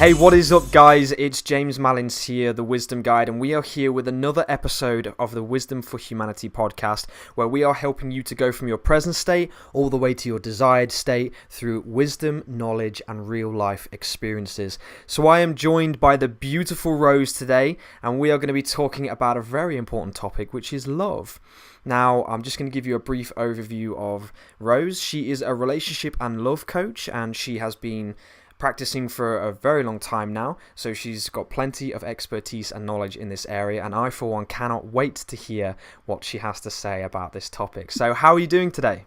Hey, what is up, guys? It's James Malins here, the Wisdom Guide, and we are here with another episode of the Wisdom for Humanity podcast, where we are helping you to go from your present state all the way to your desired state through wisdom, knowledge, and real-life experiences. So I am joined by the beautiful Rose today, and we are going to be talking about a very important topic, which is love. Now, I'm just going to give you a brief overview of Rose. She is a relationship and love coach, and she has been practicing for a very long time now, so she's got plenty of expertise and knowledge in this area, and I for one cannot wait to hear what she has to say about this topic. So how are you doing today?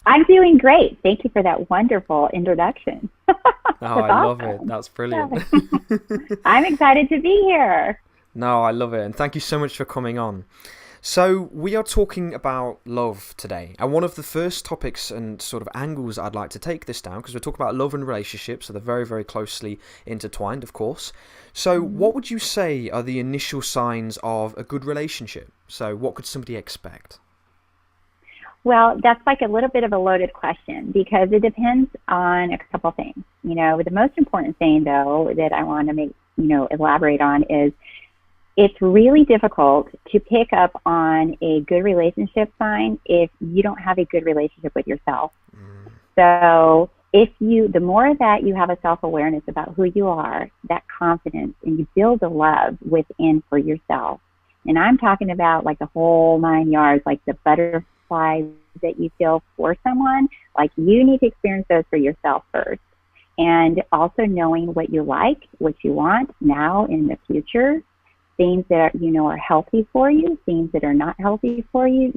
I'm doing great. Thank you for that wonderful introduction. I love it. That's brilliant. I'm excited to be here. No, I love it, and thank you so much for coming on. So we are talking about love today, and one of the first topics and sort of angles I'd like to take this down, because we're talking about love and relationships, so they're very, very closely intertwined, of course. So what would you say are the initial signs of a good relationship? So what could somebody expect? Well, that's like a little bit of a loaded question, because it depends on a couple things. You know, the most important thing, though, that I want to elaborate on is it's really difficult to pick up on a good relationship sign if you don't have a good relationship with yourself. So the more that you have a self-awareness about who you are, that confidence, and you build a love within for yourself. And I'm talking about like the whole 9 yards, like the butterflies that you feel for someone, like you need to experience those for yourself first. And also knowing what you like, what you want now in the future, things that are healthy for you, things that are not healthy for you.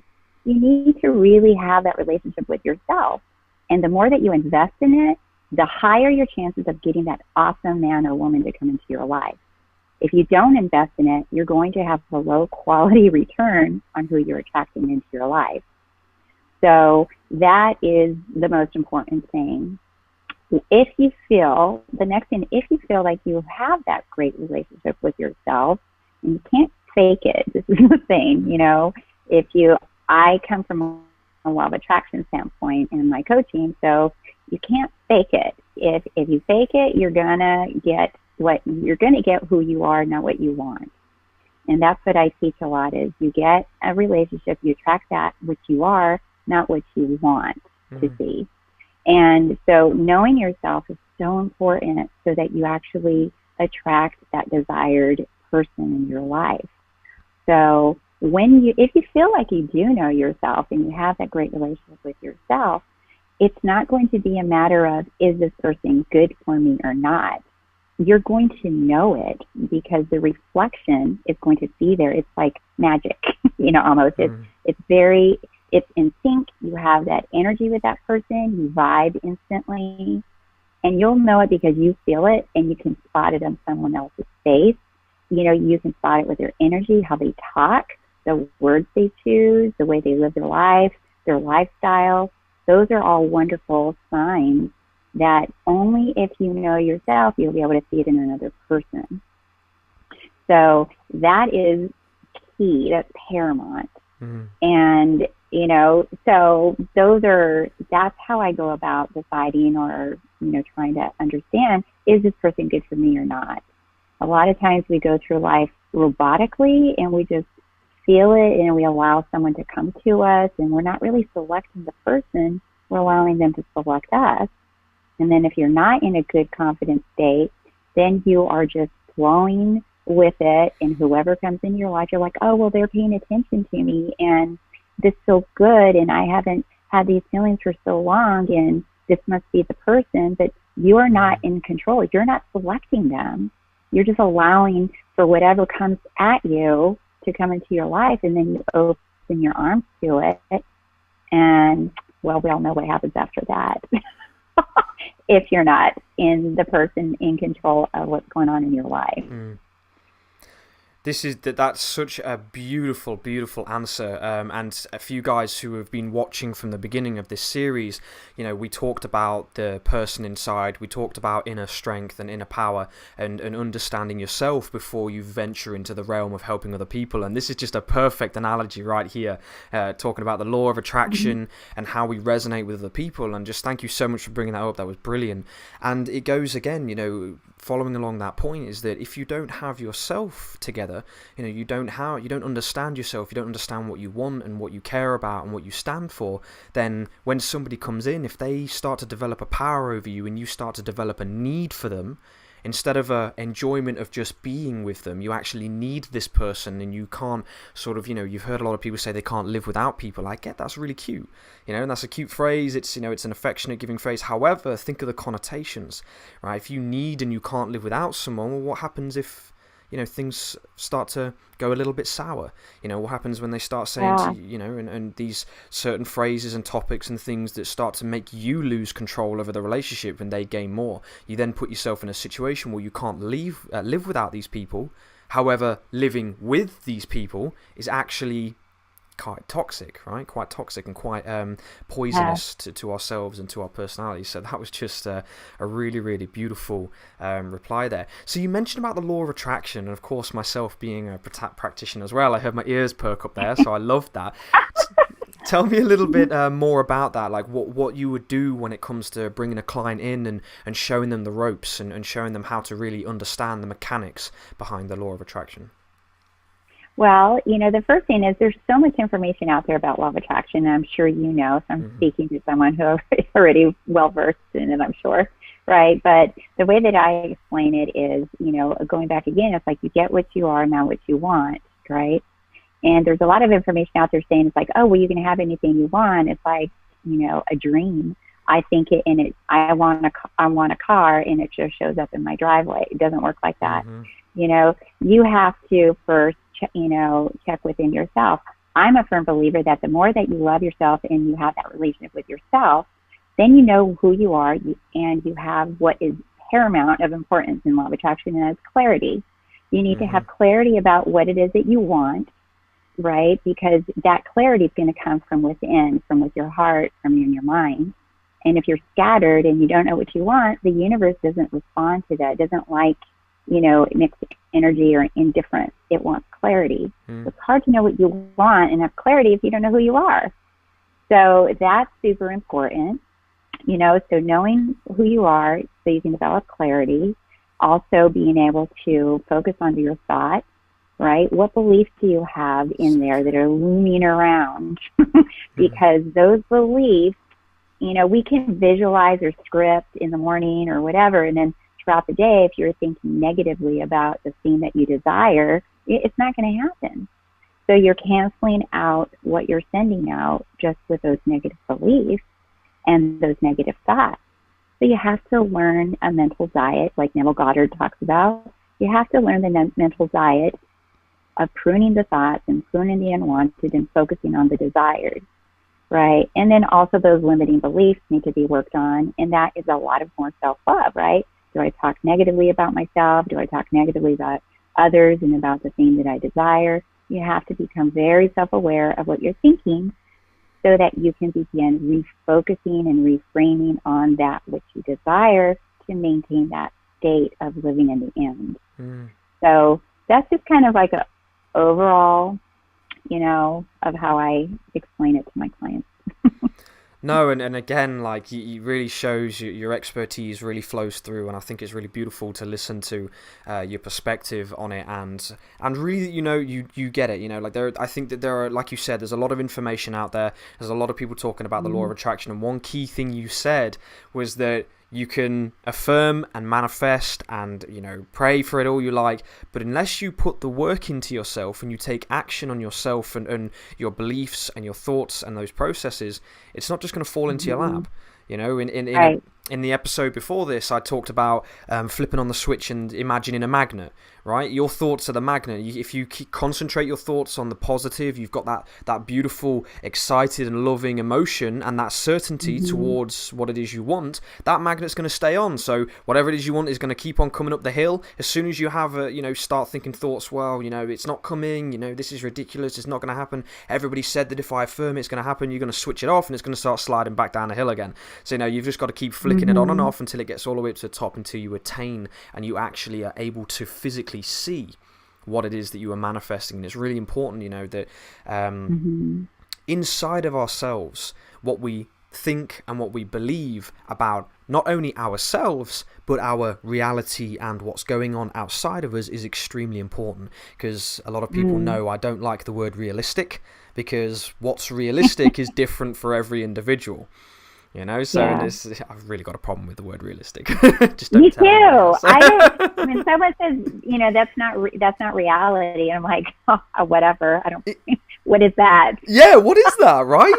You need to really have that relationship with yourself. And the more that you invest in it, the higher your chances of getting that awesome man or woman to come into your life. If you don't invest in it, you're going to have a low quality return on who you're attracting into your life. So that is the most important thing. If you feel like you have that great relationship with yourself, and you can't fake it. This is the thing, I come from a law of attraction standpoint in my coaching, so you can't fake it. If you fake it, you're gonna get who you are, not what you want. And that's what I teach a lot is you get a relationship, you attract that which you are, not what you want to see. And so knowing yourself is so important so that you actually attract that desired person in your life. So if you feel like you do know yourself and you have that great relationship with yourself, it's not going to be a matter of, is this person good for me or not? You're going to know it because the reflection is going to be there. It's like magic, almost. It's in sync. You have that energy with that person. You vibe instantly. And you'll know it because you feel it and you can spot it on someone else's face. You can spot it with their energy, how they talk, the words they choose, the way they live their life, their lifestyle. Those are all wonderful signs that only if you know yourself, you'll be able to see it in another person. So that is key. That's paramount. And, so that's how I go about deciding or, trying to understand, is this person good for me or not? A lot of times we go through life robotically and we just feel it and we allow someone to come to us and we're not really selecting the person, we're allowing them to select us. And then if you're not in a good confident state, then you are just flowing with it, and whoever comes in your life, you're like, oh, well, they're paying attention to me and this feels good and I haven't had these feelings for so long and this must be the person. But you are not in control. You're not selecting them. You're just allowing for whatever comes at you to come into your life, and then you open your arms to it. And, well, we all know what happens after that if you're not the person in control of what's going on in your life. That's such a beautiful answer. And a few guys who have been watching from the beginning of this series, we talked about the person inside, we talked about inner strength and inner power, and understanding yourself before you venture into the realm of helping other people. And this is just a perfect analogy right here, talking about the law of attraction and how we resonate with other people. And just thank you so much for bringing that up. That was brilliant. And it goes again, following along that point, is that if you don't have yourself together, you don't understand yourself, you don't understand what you want and what you care about and what you stand for, then when somebody comes in, if they start to develop a power over you and you start to develop a need for them, instead of a enjoyment of just being with them, you actually need this person, and you can't sort of, you've heard a lot of people say they can't live without people. I get that's really cute, and that's a cute phrase. It's, it's an affectionate giving phrase. However, think of the connotations, right? If you need and you can't live without someone, well, what happens if things start to go a little bit sour? What happens when they start saying to you, and these certain phrases and topics and things that start to make you lose control over the relationship and they gain more. You then put yourself in a situation where you can't live without these people. However, living with these people is actually quite toxic, right? Quite toxic and quite poisonous to ourselves and to our personality. So that was just a really, really beautiful reply there. So you mentioned about the law of attraction, and of course, myself being a practitioner as well, I heard my ears perk up there, so I loved that. Tell me a little bit more about that, like what you would do when it comes to bringing a client in and showing them the ropes and showing them how to really understand the mechanics behind the law of attraction. Well, the first thing is there's so much information out there about law of attraction, and I'm sure so I'm speaking to someone who is already well-versed in it, I'm sure, right? But the way that I explain it is, going back again, it's like you get what you are, not what you want, right? And there's a lot of information out there saying it's like, oh, well, you can have anything you want. It's like, a dream. I think it, and I want a car, and it just shows up in my driveway. It doesn't work like that. You have to first check within yourself. I'm a firm believer that the more that you love yourself and you have that relationship with yourself, then you know who you are, and you have what is paramount of importance in law of attraction, and that's clarity. You need to have clarity about what it is that you want, right? Because that clarity is going to come from within, from with your heart, from in your mind. And if you're scattered and you don't know what you want, the universe doesn't respond to that. It doesn't like mixed energy or indifference. It wants clarity. It's hard to know what you want and have clarity if you don't know who you are. So that's super important, so knowing who you are so you can develop clarity. Also being able to focus onto your thoughts, right? What beliefs do you have in there that are looming around? Because those beliefs, we can visualize or script in the morning or whatever, and then throughout the day, if you're thinking negatively about the thing that you desire, it's not going to happen. So you're canceling out what you're sending out just with those negative beliefs and those negative thoughts. So you have to learn a mental diet, like Neville Goddard talks about. You have to learn the mental diet of pruning the thoughts and pruning the unwanted and focusing on the desired, right? And then also those limiting beliefs need to be worked on, and that is a lot of more self-love, right? Do I talk negatively about myself? Do I talk negatively about others and about the thing that I desire? You have to become very self-aware of what you're thinking so that you can begin refocusing and reframing on that which you desire to maintain that state of living in the end. So that's just kind of like a overall, of how I explain it to my clients. No, and again, like, it really shows your expertise really flows through, and I think it's really beautiful to listen to your perspective on it, and really, you get it, like I think that there are, like you said, there's a lot of information out there. There's a lot of people talking about the law of attraction, and one key thing you said was that you can affirm and manifest and, pray for it all you like, but unless you put the work into yourself and you take action on yourself and your beliefs and your thoughts and those processes, it's not just going to fall into your lap. in the episode before this, I talked about flipping on the switch and imagining a magnet, right? Your thoughts are the magnet. If you concentrate your thoughts on the positive, you've got that beautiful, excited and loving emotion and that certainty towards what it is you want, that magnet's going to stay on. So whatever it is you want is going to keep on coming up the hill. As soon as you have start thinking thoughts, well, it's not coming, this is ridiculous, it's not going to happen. Everybody said that if I affirm it's going to happen, you're going to switch it off and it's going to start sliding back down the hill again. So, you've just got to keep flicking it on and off until it gets all the way up to the top, until you attain and you actually are able to physically see what it is that you are manifesting. And it's really important, that inside of ourselves, what we think and what we believe about not only ourselves but our reality and what's going on outside of us is extremely important, because a lot of people know I don't like the word realistic, because what's realistic is different for every individual. I've really got a problem with the word realistic. Just don't. Me too. I don't. When someone says, that's not reality, and I'm like, oh, whatever. I don't. What is that? Yeah, what is that, right?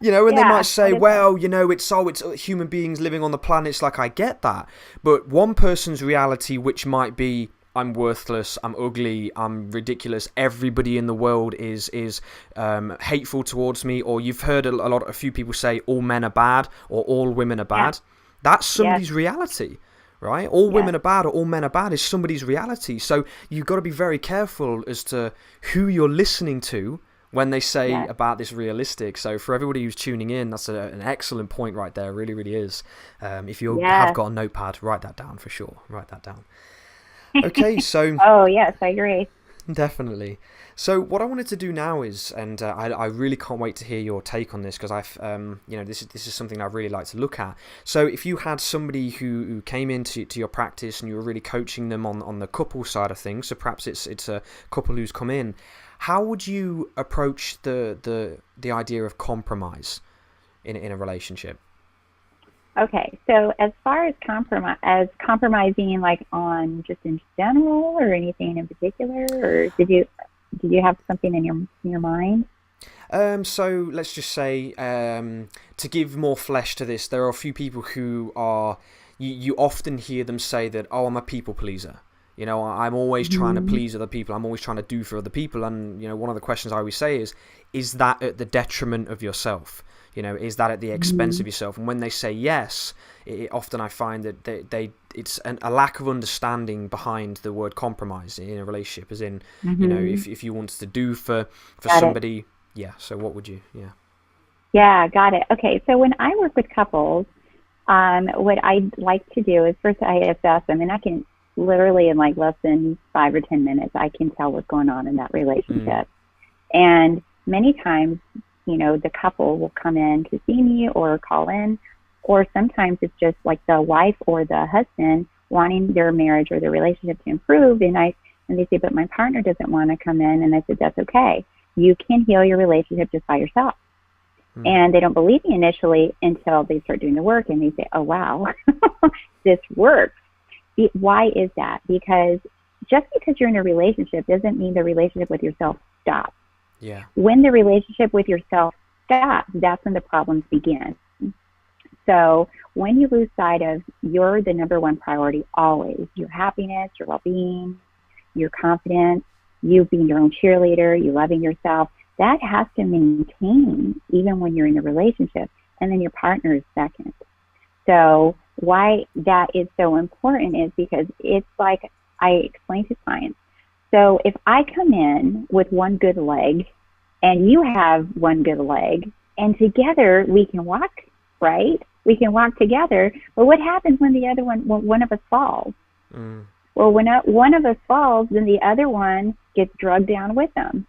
And they might say, well, it's human beings living on the planet. It's like, I get that, but one person's reality, which might be, I'm worthless, I'm ugly, I'm ridiculous, everybody in the world is hateful towards me, or you've heard a few people say all men are bad or all women are bad. That's somebody's reality, right? All women are bad or all men are bad is somebody's reality. So you've got to be very careful as to who you're listening to when they say about this realistic. So for everybody who's tuning in, that's an excellent point right there. It really, really is. If you have got a notepad, write that down for sure. Write that down. Okay, so... Oh, yes, I agree. Definitely. So what I wanted to do now is, and I really can't wait to hear your take on this, because this is something I really like to look at. So if you had somebody who came into your practice and you were really coaching them on the couple side of things, so perhaps it's a couple who's come in, how would you approach the idea of compromise in a relationship? Okay, so as far as compromising, like on just in general, or anything in particular, or did you have something in your mind? So let's just say, to give more flesh to this, there are a few people who are, you often hear them say that, oh, I'm a people pleaser. I'm always trying to please other people. I'm always trying to do for other people. And, one of the questions I always say is that at the detriment of yourself? Is that at the expense of yourself? And when they say yes, often I find that it's a lack of understanding behind the word compromise in a relationship, as in, if you wanted to do for somebody, so what would you, Yeah, got it. Okay, so when I work with couples, what I like to do is first I assess them, and I can literally in like less than 5 or 10 minutes, I can tell what's going on in that relationship. And many times, the couple will come in to see me or call in, or sometimes it's just like the wife or the husband wanting their marriage or their relationship to improve. And they say, but my partner doesn't want to come in. And I said, that's okay. You can heal your relationship just by yourself. And they don't believe me initially until they start doing the work and they say, oh, wow, this works. Why is that? Because just because you're in a relationship doesn't mean the relationship with yourself stops. Yeah. When the relationship with yourself stops, that's when the problems begin. So when you lose sight of you're the number one priority always, your happiness, your well-being, your confidence, you being your own cheerleader, you loving yourself, that has to maintain even when you're in a relationship. And then your partner is second. So why that is so important is because it's like I explain to clients. So if I come in with one good leg and you have one good leg, and together we can walk, right? We can walk together. But what happens when one of us falls? Well, when one of us falls, then the other one gets drugged down with them.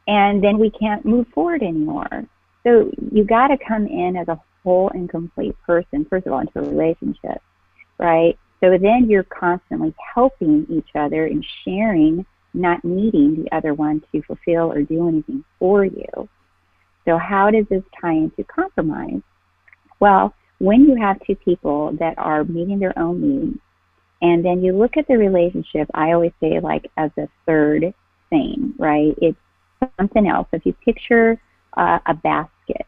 And then we can't move forward anymore. So you got to come in as a whole and complete person, first of all, into a relationship, right? So then you're constantly helping each other and sharing, not needing the other one to fulfill or do anything for you. So how does this tie into compromise? Well, when you have two people that are meeting their own needs, and then you look at the relationship, I always say like as a third thing, right? It's something else. If you picture a basket,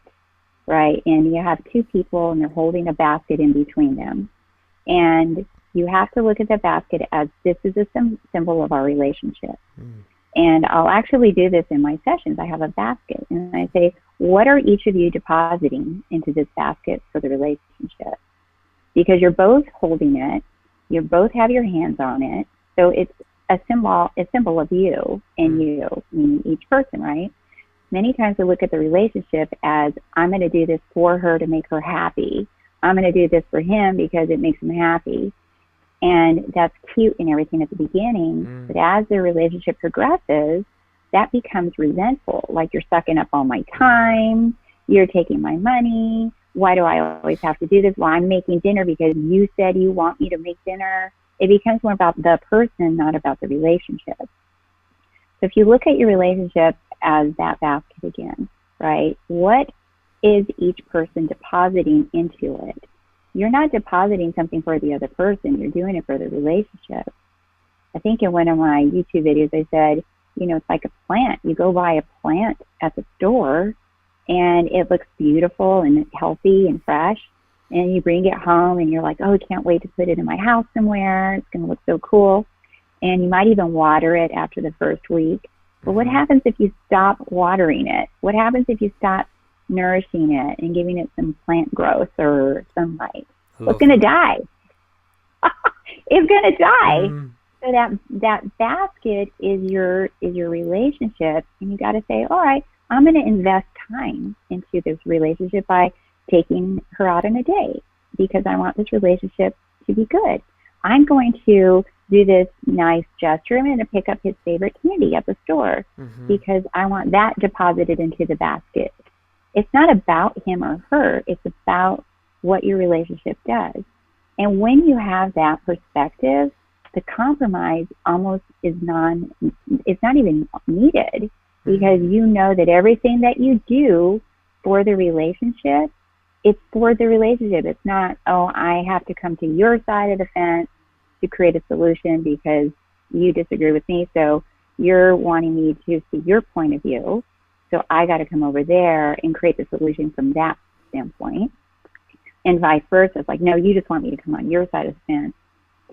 right? And you have two people and they're holding a basket in between them. And you have to look at the basket as this is a symbol of our relationship. And I'll actually do this in my sessions. I have a basket and I say, what are each of you depositing into this basket for the relationship? Because you're both holding it, you both have your hands on it. So it's a symbol of you and you, meaning each person, right? Many times we look at the relationship as, I'm going to do this for her to make her happy. I'm going to do this for him because it makes him happy. And that's cute and everything at the beginning. But as the relationship progresses, that becomes resentful. Like, you're sucking up all my time. You're taking my money. Why do I always have to do this? Well, I'm making dinner because you said you want me to make dinner. It becomes more about the person, not about the relationship. So if you look at your relationship as that basket again, right? What is each person depositing into it? You're not depositing something for the other person. You're doing it for the relationship. I think in one of my YouTube videos, I said, it's like a plant. You go buy a plant at the store and it looks beautiful and healthy and fresh. And you bring it home and you're like, oh, I can't wait to put it in my house somewhere. It's going to look so cool. And you might even water it after the first week. But what happens if you stop watering it? What happens if you stop nourishing it and giving it some plant growth or sunlight? It's going to die. It's going to die. So that basket is your relationship, and you got to say, all right, I'm going to invest time into this relationship by taking her out on a date because I want this relationship to be good. I'm going to do this nice gesture. I'm going to pick up his favorite candy at the store because I want that deposited into the basket. It's not about him or her. It's about what your relationship does. And when you have that perspective, the compromise almost it's not even needed because you know that everything that you do for the relationship, it's for the relationship. It's not, oh, I have to come to your side of the fence to create a solution because you disagree with me. So you're wanting me to see your point of view. So I got to come over there and create the solution from that standpoint. And vice versa. It's like, no, you just want me to come on your side of the fence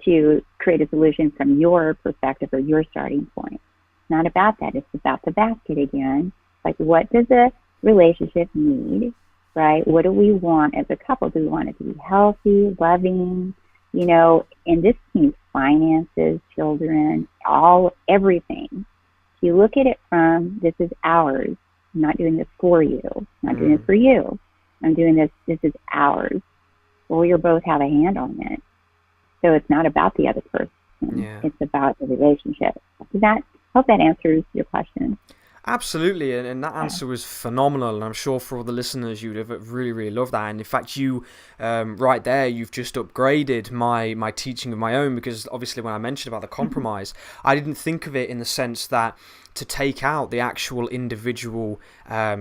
to create a solution from your perspective or your starting point. It's not about that. It's about the basket again. Like, what does a relationship need, right? What do we want as a couple? Do we want it to be healthy, loving, and this means finances, children, everything. If you look at it from, this is ours. I'm not doing this for you. I'm not doing this for you. I'm doing this is ours. Well, we both have a hand on it. So it's not about the other person. Yeah. It's about the relationship. Hope that answers your question. Absolutely, and that answer was phenomenal, and I'm sure for all the listeners you'd have really, really loved that. And in fact, you, right there, you've just upgraded my teaching of my own, because obviously when I mentioned about the compromise, I didn't think of it in the sense that to take out the actual individual,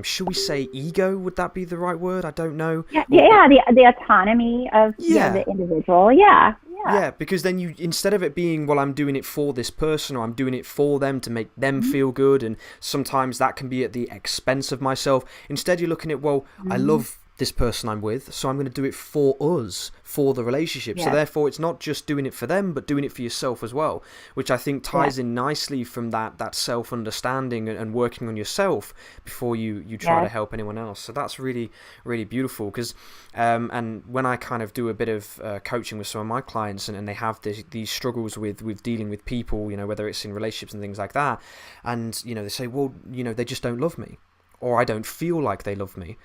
should we say ego? Would that be the right word? I don't know. Yeah, the autonomy of the individual. Yeah, because then you, instead of it being, well, I'm doing it for this person or I'm doing it for them to make them feel good, and sometimes that can be at the expense of myself. Instead, you're looking at, well, I love this person I'm with, so I'm going to do it for us, for the relationship. So therefore, it's not just doing it for them, but doing it for yourself as well, which I think ties in nicely from that self-understanding and working on yourself before you try to help anyone else. So that's really, really beautiful, because and when I kind of do a bit of coaching with some of my clients, and they have these struggles with dealing with people, whether it's in relationships and things like that, and they say, well, they just don't love me, or I don't feel like they love me.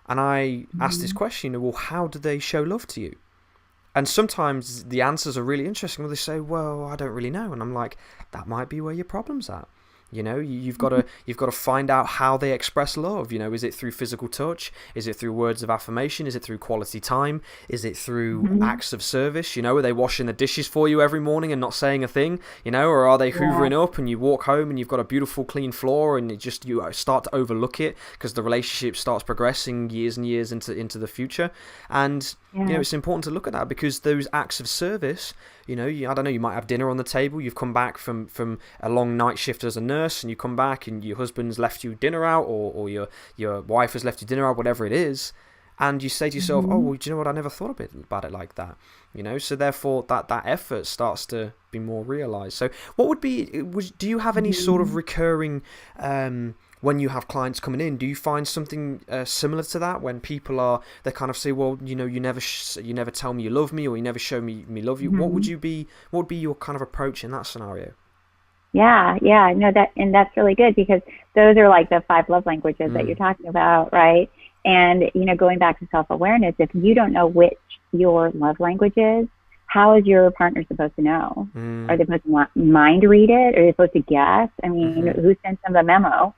And I ask this question, well, how do they show love to you? And sometimes the answers are really interesting. Well, they say, well, I don't really know. And I'm like, that might be where your problem's at. You've got to find out how they express love. Is it through physical touch? Is it through words of affirmation? Is it through quality time? Is it through acts of service? Are they washing the dishes for you every morning and not saying a thing? Or are they hoovering up and you walk home and you've got a beautiful clean floor and you start to overlook it because the relationship starts progressing years and years into the future? And it's important to look at that, because those acts of service, I don't know, you might have dinner on the table, you've come back from a long night shift as a nurse, and you come back and your husband's left you dinner out, or your wife has left you dinner out, whatever it is, and you say to yourself, oh, well, do you know what, I never thought about it like that, so therefore that effort starts to be more realized. So what do you have any sort of recurring, when you have clients coming in, do you find something similar to that, when people they kind of say, well, you never tell me you love me, or you never show me love you? What would be your kind of approach in that scenario? Yeah, no, that's really good, because those are like the 5 love languages that you're talking about, right? And, going back to self-awareness, if you don't know which your love language is, how is your partner supposed to know? Are they supposed to mind read it? Are they supposed to guess? I mean, who sends them the memo?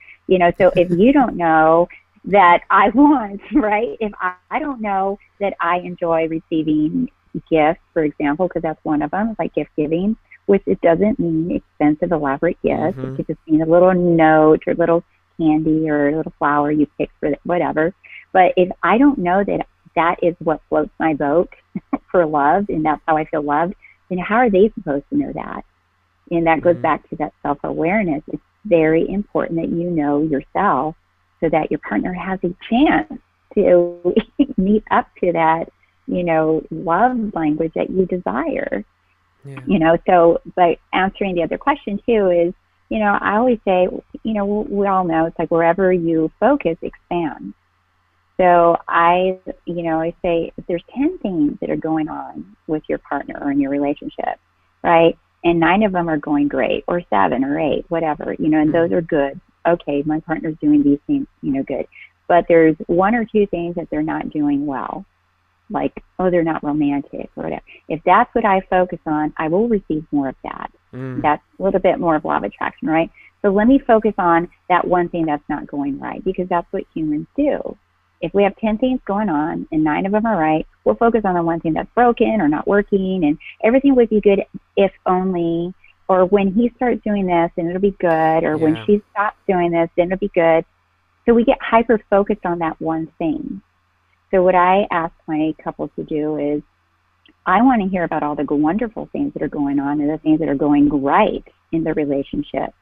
So if you don't know that I want, right? If I don't know that I enjoy receiving gifts, for example, because that's one of them, it's like gift giving, which it doesn't mean expensive, elaborate gifts. It could just mean a little note or a little candy or a little flower you pick for whatever. But if I don't know that that is what floats my boat for love, and that's how I feel loved, then how are they supposed to know that? And that goes back to that self-awareness. It's very important that you know yourself, so that your partner has a chance to meet up to that, love language that you desire. Yeah. So, but answering the other question too is, I always say, we all know it's like wherever you focus, expand. So I say if there's 10 things that are going on with your partner or in your relationship, right? And 9 of them are going great, or 7 or 8, whatever, and those are good. Okay, my partner's doing these things, good. But there's 1 or 2 things that they're not doing well. Like, oh, they're not romantic or whatever. If that's what I focus on, I will receive more of that. That's a little bit more of law of attraction, right? So let me focus on that one thing that's not going right, because that's what humans do. If we have 10 things going on and 9 of them are right, we'll focus on the one thing that's broken or not working, and everything would be good if only, or when he starts doing this, then it'll be good, or when she stops doing this, then it'll be good. So we get hyper-focused on that one thing. So what I ask my couples to do is, I want to hear about all the wonderful things that are going on and the things that are going right in the relationship.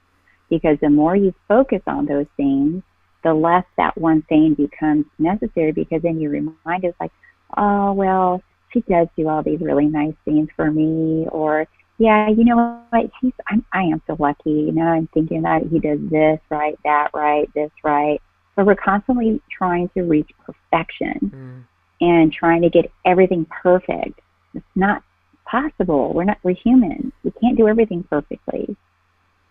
Because the more you focus on those things, the less that one thing becomes necessary, because then you remind us like, oh, well, she does do all these really nice things for me. Or, yeah, you know what, I am so lucky. I'm thinking that he does this right, that right, this right. But we're constantly trying to reach perfection and trying to get everything perfect. It's not possible. We're humans. We can't do everything perfectly.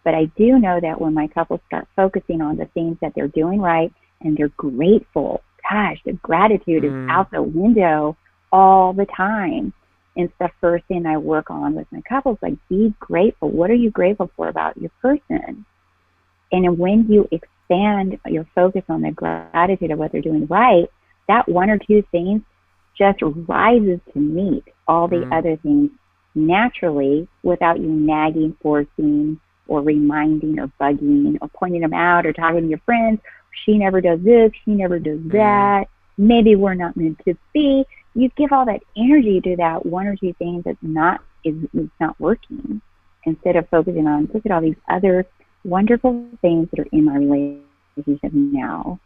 But I do know that when my couples start focusing on the things that they're doing right and they're grateful, gosh, the gratitude is out the window all the time. And it's the first thing I work on with my couples, like, be grateful. What are you grateful for about your person? And when you expand your focus on the gratitude of what they're doing right, that 1 or 2 things just rises to meet all the other things naturally, without you nagging, forcing, or reminding, or bugging, or pointing them out, or talking to your friends. She never does this, she never does that. Maybe we're not meant to be. You give all that energy to that 1 or 2 things that's not working, instead of focusing on, look at all these other wonderful things that are in my relationship now.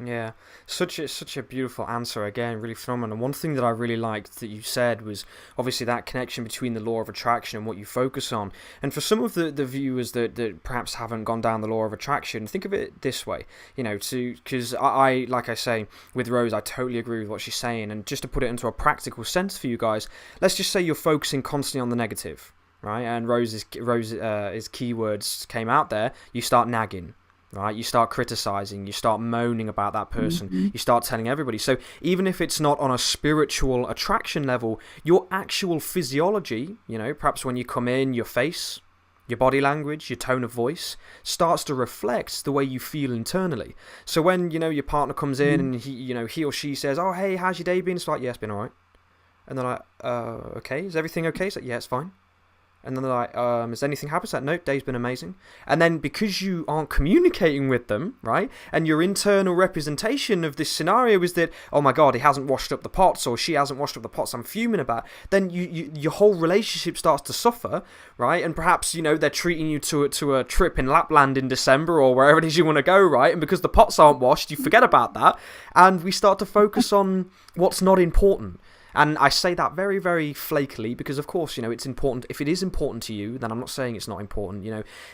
Yeah, such a beautiful answer, again, really phenomenal. And one thing that I really liked that you said was obviously that connection between the law of attraction and what you focus on. And for some of the viewers that perhaps haven't gone down the law of attraction, think of it this way, because I, like I say, with Rose, I totally agree with what she's saying. And just to put it into a practical sense for you guys, let's just say you're focusing constantly on the negative, right? And Rose's keywords came out there. You start nagging. Right, you start criticizing, you start moaning about that person, you start telling everybody. So even if it's not on a spiritual attraction level, your actual physiology, perhaps when you come in, your face, your body language, your tone of voice starts to reflect the way you feel internally. So when, your partner comes in and he or she says, oh, hey, how's your day been? It's like, yeah, it's been all right. And they're like, okay, is everything okay? It's like, yeah, it's fine. And then they're like, has anything happened? It's like, nope, day's been amazing. And then because you aren't communicating with them, right, and your internal representation of this scenario is that, oh my God, he hasn't washed up the pots, or she hasn't washed up the pots I'm fuming about, then your whole relationship starts to suffer, right? And perhaps, they're treating you to a trip in Lapland in December or wherever it is you want to go, right? And because the pots aren't washed, you forget about that. And we start to focus on what's not important. And I say that very, very flakily because, of course, it's important. If it is important to you, then I'm not saying it's not important,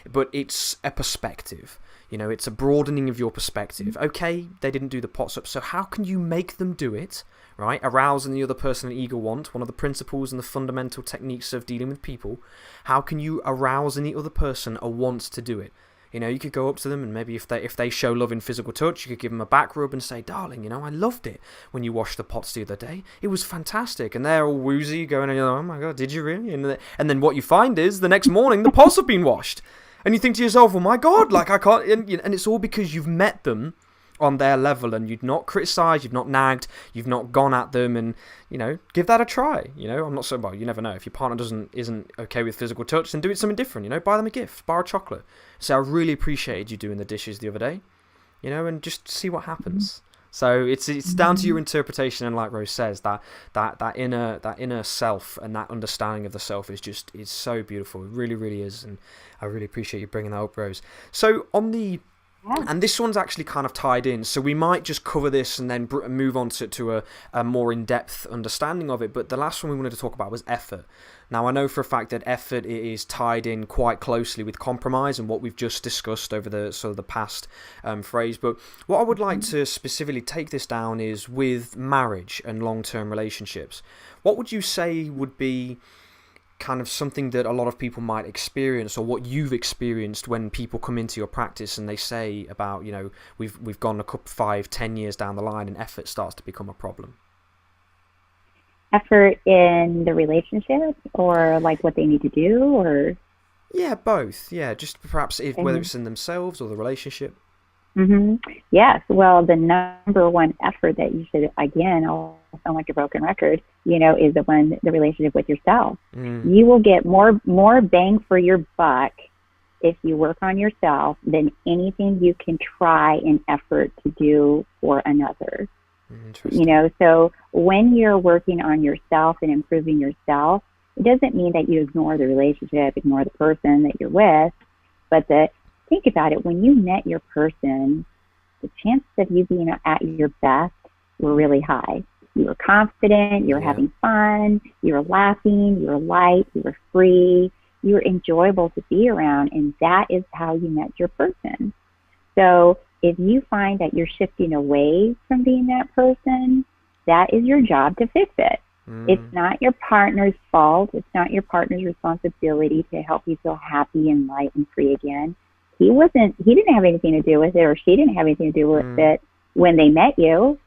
but it's a perspective. It's a broadening of your perspective. Okay, they didn't do the pots up, so how can you make them do it, right? Arousing the other person an eager want, one of the principles and the fundamental techniques of dealing with people. How can you arouse in the other person a want to do it? You could go up to them and maybe if they show love in physical touch, you could give them a back rub and say, darling, I loved it when you washed the pots the other day. It was fantastic. And they're all woozy going, oh my God, did you really? And then what you find is the next morning the pots have been washed. And you think to yourself, oh my God, like I can't. And it's all because you've met them on their level and you've not criticised, you've not nagged, you've not gone at them and, give that a try. I'm not so, well, you never know. If your partner isn't okay with physical touch, then do it something different, buy them a gift, buy a chocolate. Say, I really appreciated you doing the dishes the other day, and just see what happens. So it's down to your interpretation, and like Rose says, that inner self and that understanding of the self is so beautiful. It really, really is, and I really appreciate you bringing that up, Rose. So and this one's actually kind of tied in, so we might just cover this and then move on to a more in-depth understanding of it. But the last one we wanted to talk about was effort. Now, I know for a fact that effort is tied in quite closely with compromise and what we've just discussed over the past phrase. But what I would like to specifically take this down is with marriage and long-term relationships. What would you say would be kind of something that a lot of people might experience, or what you've experienced when people come into your practice and they say about, we've gone a couple 5-10 years down the line and effort starts to become a problem? Effort in the relationship, or like what they need to do, or? Yeah, both. Yeah, just perhaps whether it's in themselves or the relationship. Mm-hmm. Yes. Well, the number one effort that you should, again, I'll sound like a broken record, is the relationship with yourself. You will get more bang for your buck if you work on yourself than anything you can try in effort to do for another. So when you're working on yourself and improving yourself, it doesn't mean that you ignore the relationship, ignore the person that you're with, but think about it. When you met your person, the chances of you being at your best were really high. You were confident, you were having fun, you were laughing, you were light, you were free, you were enjoyable to be around, and that is how you met your person. So if you find that you're shifting away from being that person, that is your job to fix it. It's not your partner's fault. It's not your partner's responsibility to help you feel happy and light and free again. He didn't have anything to do with it, or she didn't have anything to do with it when they met you.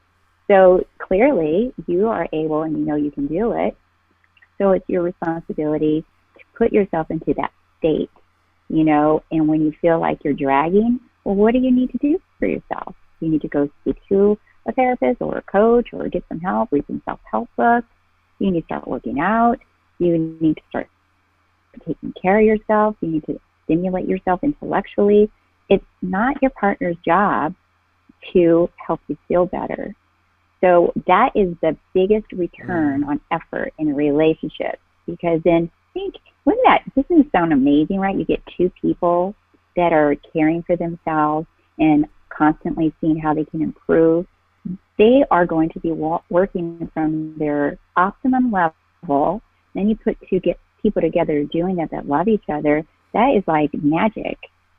So clearly you are able, and you can do it. So it's your responsibility to put yourself into that state, and when you feel like you're dragging, well, what do you need to do for yourself? You need to go speak to a therapist or a coach, or get some help, read some self-help books. You need to start working out. You need to start taking care of yourself. You need to stimulate yourself intellectually. It's not your partner's job to help you feel better. So that is the biggest return on effort in a relationship, because then doesn't sound amazing, right? You get two people that are caring for themselves and constantly seeing how they can improve. They are going to be working from their optimum level. Then you put people together doing that love each other. That is like magic.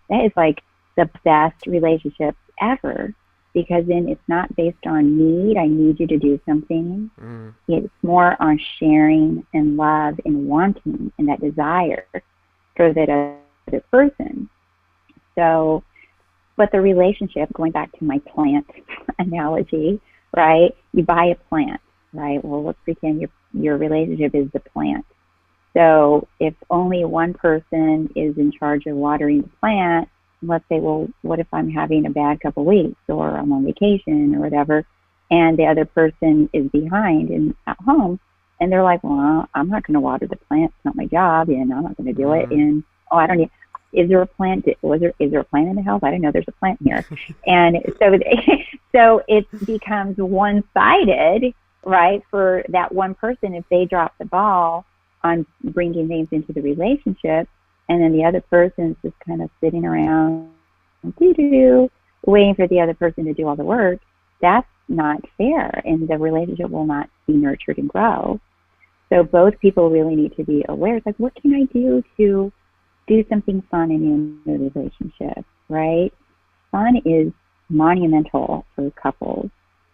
That is like the best relationship ever, because then it's not based on need. I need you to do something. It's more on sharing and love and wanting and that desire for that other person. So, but the relationship, going back to my plant analogy, right? You buy a plant, right? Well, let's pretend your relationship is the plant. So if only one person is in charge of watering the plant, let's say, well, what if I'm having a bad couple weeks, or I'm on vacation or whatever, and the other person is behind and at home? And they're like, well, I'm not going to water the plant. It's not my job, and I'm not going to do it. And, oh, I don't need, is there a plant? Is there a plant in the house? I didn't know there's a plant here. And so it becomes one-sided, right, for that one person if they drop the ball on bringing things into the relationship, and then the other person's just kind of sitting around waiting for the other person to do all the work. That's not fair, and the relationship will not be nurtured and grow. So both people really need to be aware. It's like, what can I do to do something fun in the relationship, right? Fun is monumental for couples.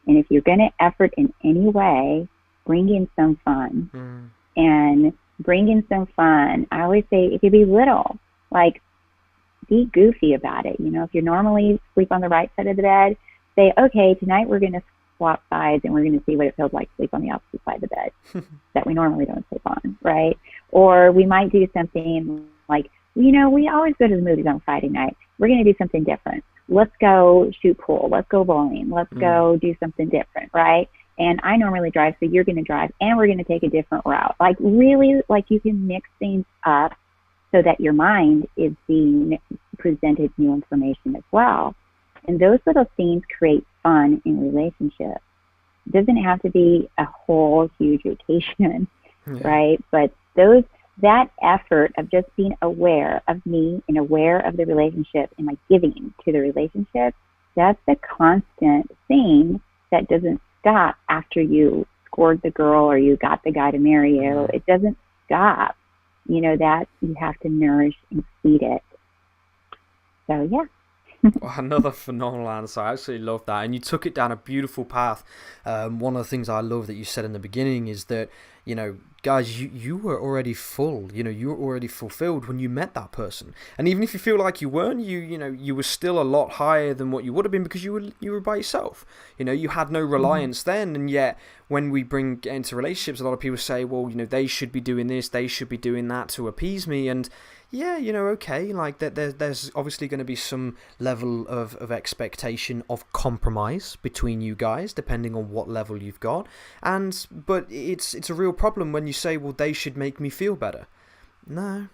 And if you're going to effort in any way, bring in some fun. And bring in some fun. I always say it could be little, like be goofy about it. You know, if you normally sleep on the right side of the bed, say, okay, tonight we're going to swap sides and we're going to see what it feels like to sleep on the opposite side of the bed that we normally don't sleep on, right? Or we might do something like, you know, we always go to the movies on Friday night. We're going to do something different. Let's go shoot pool. Let's go bowling. Let's go do something different, right? And I normally drive, so you're going to drive, and we're going to take a different route. Like really, like you can mix things up so that your mind is being presented new information as well. And those little things create fun in relationships. It doesn't have to be a whole huge vacation, right? But that effort of just being aware of me and aware of the relationship and my giving to the relationship, that's a constant thing that doesn't stop after you scored the girl or you got the guy to marry you. It doesn't stop. You know, that you have to nourish and feed it. So, yeah. Well, another phenomenal answer. I absolutely love that. And you took it down a beautiful path. One of the things I love that you said in the beginning is that, you know, guys, you were already full. You know, you were already fulfilled when you met that person. And even if you feel like you weren't, you know, you were still a lot higher than what you would have been because you were by yourself. You know, you had no reliance then. And yet, when we get into relationships, a lot of people say, well, you know, they should be doing this, they should be doing that to appease me. And yeah, you know, okay, like there's obviously going to be some level of expectation of compromise between you guys, depending on what level you've got. But it's a real problem when you say, well, they should make me feel better. No,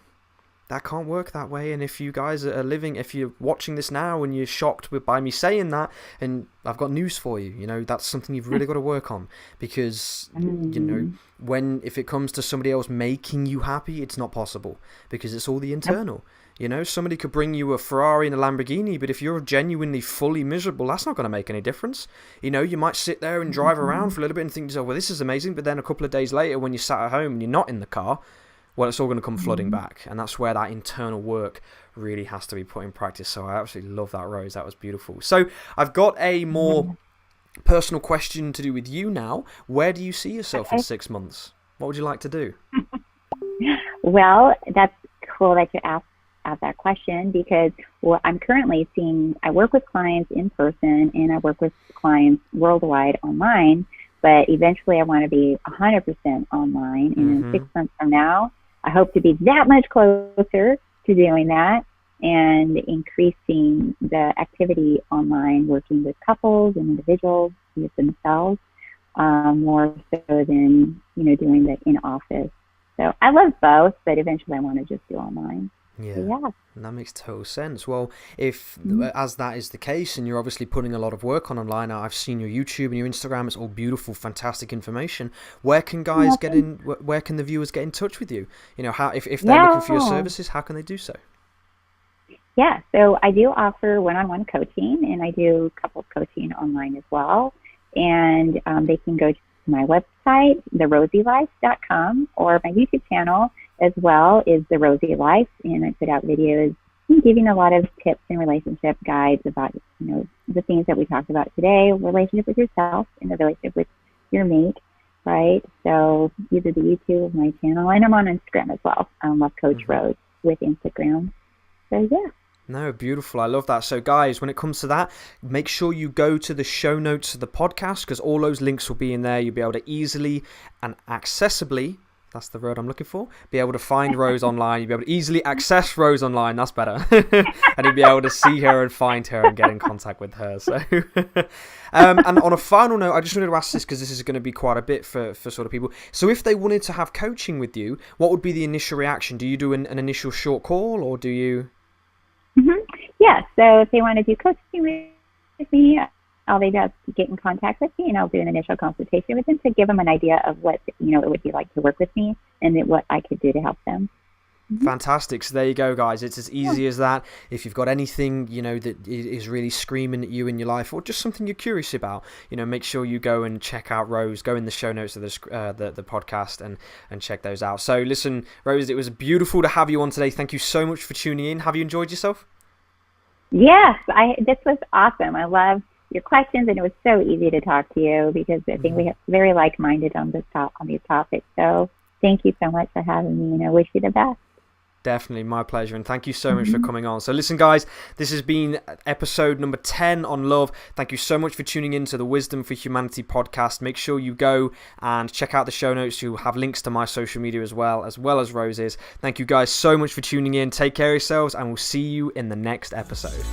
that can't work that way. And if you guys are if you're watching this now and you're shocked by me saying that, and I've got news for you, you know, that's something you've really got to work on, because, you know, if it comes to somebody else making you happy, it's not possible, because it's all the internal. You know, somebody could bring you a Ferrari and a Lamborghini, but if you're genuinely fully miserable, that's not going to make any difference. You know, you might sit there and drive around for a little bit and think, oh, well, this is amazing, but then a couple of days later when you're sat at home and you're not in the car, well, it's all going to come flooding back. And that's where that internal work really has to be put in practice. So I absolutely love that, Rose. That was beautiful. So I've got a more personal question to do with you now. Where do you see yourself in 6 months? What would you like to do? Well, that's cool that you asked that question, because I'm currently I work with clients in person and I work with clients worldwide online, but eventually I want to be 100% online. And in 6 months from now, I hope to be that much closer to doing that and increasing the activity online, working with couples and individuals with themselves, more so than, you know, doing the in-office. So I love both, but eventually I want to just do online. Yeah, so, yeah. That makes total sense. Well, if as that is the case, and you're obviously putting a lot of work on online, I've seen your YouTube and your Instagram. It's all beautiful, fantastic information. Where can guys get in? Where can the viewers get in touch with you? You know, how if they're looking for your services, how can they do so? Yeah, so I do offer one-on-one coaching, and I do couples coaching online as well. And they can go to my website, therosielife.com, or my YouTube channel as well is The Rosie Life, and I put out videos giving a lot of tips and relationship guides about, you know, the things that we talked about today, relationship with yourself and the relationship with your mate, right? So these are the YouTube of my channel, and I'm on Instagram as well. Love Coach Rose with Instagram. So yeah. No, beautiful. I love that. So guys, when it comes to that, make sure you go to the show notes of the podcast, because all those links will be in there. You'll be able to easily and accessibly That's the word I'm looking for. Be able to find Rose online. You'd be able to easily access Rose online. That's better. And you'd be able to see her and find her and get in contact with her. So, and on a final note, I just wanted to ask this because this is going to be quite a bit for sort of people. So if they wanted to have coaching with you, what would be the initial reaction? Do you do an initial short call, or do you? Mm-hmm. Yeah. So if they want to do coaching with me, all they do is get in contact with me, and I'll do an initial consultation with them to give them an idea of what it would be like to work with me and what I could do to help them. Mm-hmm. Fantastic. So there you go, guys. It's as easy as that. If you've got anything, that is really screaming at you in your life, or just something you're curious about, make sure you go and check out Rose. Go in the show notes of the podcast and check those out. So listen, Rose, it was beautiful to have you on today. Thank you so much for tuning in. Have you enjoyed yourself? Yes, this was awesome. I love your questions, and it was so easy to talk to you because I think we have very like-minded on these topics. So thank you so much for having me, and I wish you the best. Definitely, my pleasure, and thank you so much for coming on. So listen, guys, this has been episode number 10 on love. Thank you so much for tuning in to the Wisdom for Humanity podcast. Make sure you go and check out the show notes. You'll have links to my social media as well as Rose's. Thank you guys so much for tuning in. Take care of yourselves, and we'll see you in the next episode.